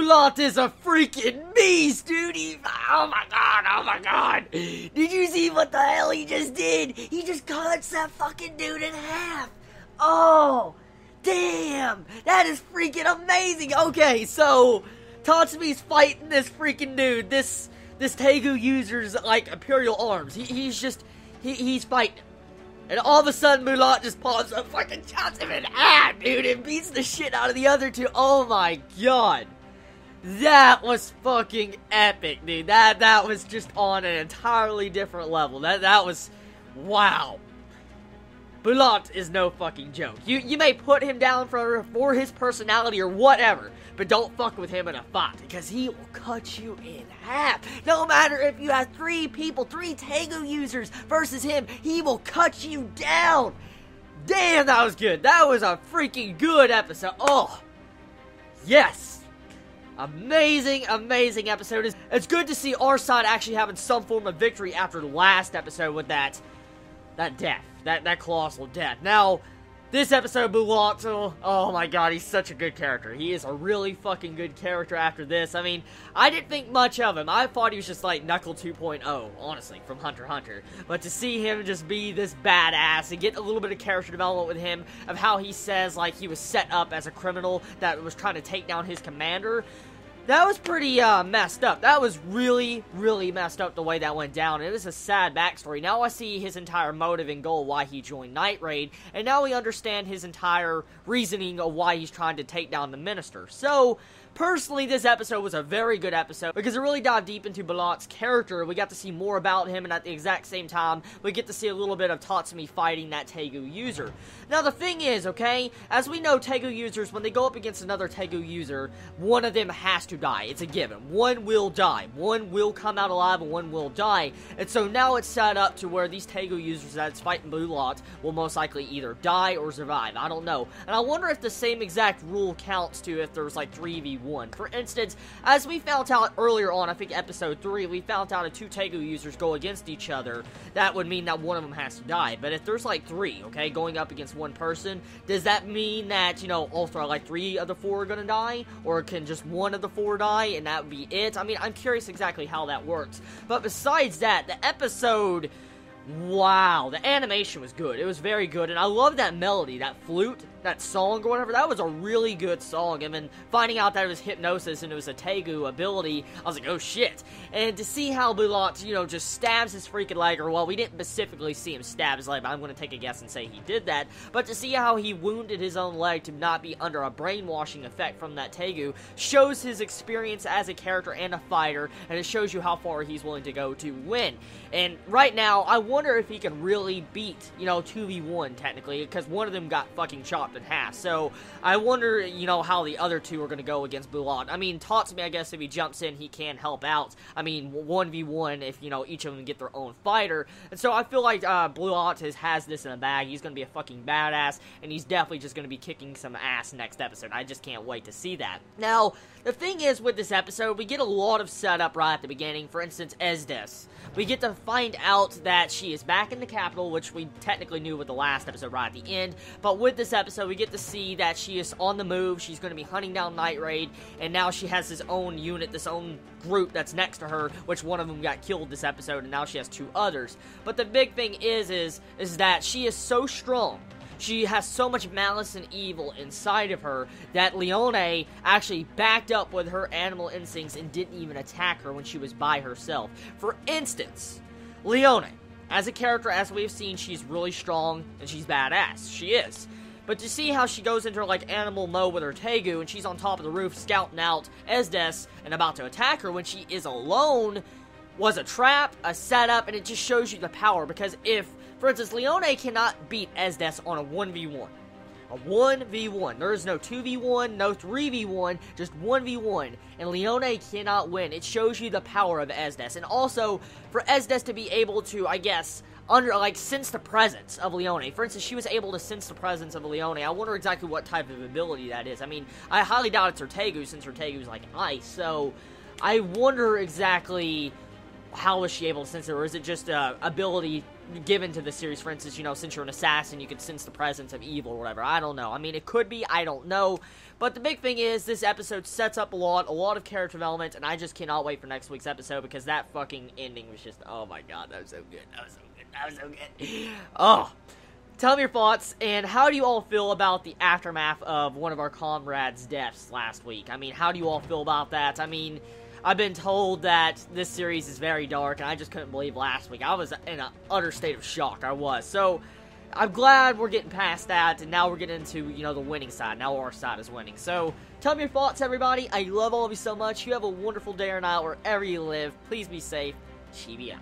Bulat is a freaking beast, dude. Oh my god. Did you see what the hell he just did? He just cuts that fucking dude in half. Oh, damn. That is freaking amazing. Okay, so Tatsumi's fighting this freaking dude. This Tegu user's like Imperial Arms. He's fighting him. And all of a sudden, Bulat just pops up, fucking chops him in half, dude, and beats the shit out of the other two. Oh my god. That was fucking epic, dude. That was just on an entirely different level. That was, wow. Bulat is no fucking joke. You may put him down for his personality or whatever, but don't fuck with him in a fight, because he will cut you in half. No matter if you have 3 people, 3 Tegu users versus him, he will cut you down. Damn, that was good. That was a freaking good episode. Oh, yes. Amazing episode. It's good to see our side actually having some form of victory after the last episode with that death. That colossal death. Now, this episode, Bulat, oh my god, he's such a good character. He is a really fucking good character after this. I mean, I didn't think much of him. I thought he was just like Knuckle 2.0, honestly, from Hunter x Hunter. But to see him just be this badass and get a little bit of character development with him, of how he says, like, he was set up as a criminal that was trying to take down his commander, that was pretty messed up. That was really messed up the way that went down. It was a sad backstory. Now I see his entire motive and goal why he joined Night Raid, and now we understand his entire reasoning of why he's trying to take down the Minister. So, personally, this episode was a very good episode because it really dived deep into Bulat's character. We got to see more about him, and at the exact same time, we get to see a little bit of Tatsumi fighting that Tegu user. Now, the thing is, okay, as we know, Tegu users, when they go up against another Tegu user, one of them has to die. It's a given. One will die. One will come out alive, and one will die. And so now it's set up to where these Tegu users that's fighting Bulat will most likely either die or survive. I don't know. And I wonder if the same exact rule counts to if there's like 3v1. For instance, as we found out earlier on, I think episode 3, we found out if 2 Tegu users go against each other, that would mean that one of them has to die. But if there's like 3, okay, going up against one person, does that mean that, you know, also like 3 of the 4 are gonna die? Or can just 1 of the 4 die and that would be it? I mean, I'm curious exactly how that works. But besides that, the episode, wow, the animation was good. It was very good, and I love that melody, that flute, that song or whatever. That was a really good song. And then finding out that it was hypnosis and it was a Tegu ability, I was like, oh shit. And to see how Bulat, you know, just stabs his freaking leg, or well, we didn't specifically see him stab his leg, but I'm going to take a guess and say he did that. But to see how he wounded his own leg to not be under a brainwashing effect from that Tegu shows his experience as a character and a fighter, and it shows you how far he's willing to go to win. And right now, I wonder if he can really beat, you know, 2v1 technically, because one of them got fucking chopped in half. So I wonder, you know, how the other 2 are going to go against Bulat. I mean, Tatsumi, I guess if he jumps in, he can help out. I mean, 1v1 if, you know, each of them get their own fighter. And so I feel like Bulat has this in the bag. He's going to be a fucking badass, and he's definitely just going to be kicking some ass next episode. I just can't wait to see that. Now, the thing is with this episode, we get a lot of setup right at the beginning. For instance, Esdes. We get to find out that she is back in the capital, which we technically knew with the last episode right at the end. But with this episode, we get to see that she is on the move. She's going to be hunting down Night Raid, and now she has this own unit, this own group that's next to her, which one of them got killed this episode, and now she has 2 others. But the big thing is that she is so strong. She has so much malice and evil inside of her that Leone actually backed up with her animal instincts and didn't even attack her when she was by herself. For instance, Leone, as a character, as we've seen, she's really strong and she's badass. She is. But to see how she goes into like animal mode with her Tegu and she's on top of the roof scouting out Esdes and about to attack her when she is alone was a trap, a setup, and it just shows you the power. Because if, for instance, Leone cannot beat Esdes on a 1v1. A 1v1. There is no 2v1, no 3v1, just 1v1. And Leone cannot win. It shows you the power of Esdes. And also, for Esdes to be able to, I guess, sense the presence of Leone. For instance, she was able to sense the presence of Leone. I wonder exactly what type of ability that is. I mean, I highly doubt it's her Tegu, since her Tegu is like ice. So, I wonder exactly how was she able to sense it, or is it just ability given to the series. For instance, you know, since you're an assassin, you can sense the presence of evil or whatever. I don't know. I mean, it could be. I don't know. But the big thing is, this episode sets up a lot of character development, and I just cannot wait for next week's episode, because that fucking ending was just, oh my god, that was so good. That was so good. That was so good. Oh. Tell me your thoughts, and how do you all feel about the aftermath of one of our comrades' deaths last week? I mean, how do you all feel about that? I mean, I've been told that this series is very dark, and I just couldn't believe last week. I was in an utter state of shock, I was. So, I'm glad we're getting past that, and now we're getting into, you know, the winning side. Now our side is winning. So, tell me your thoughts, everybody. I love all of you so much. You have a wonderful day or night wherever you live. Please be safe. Chibi out.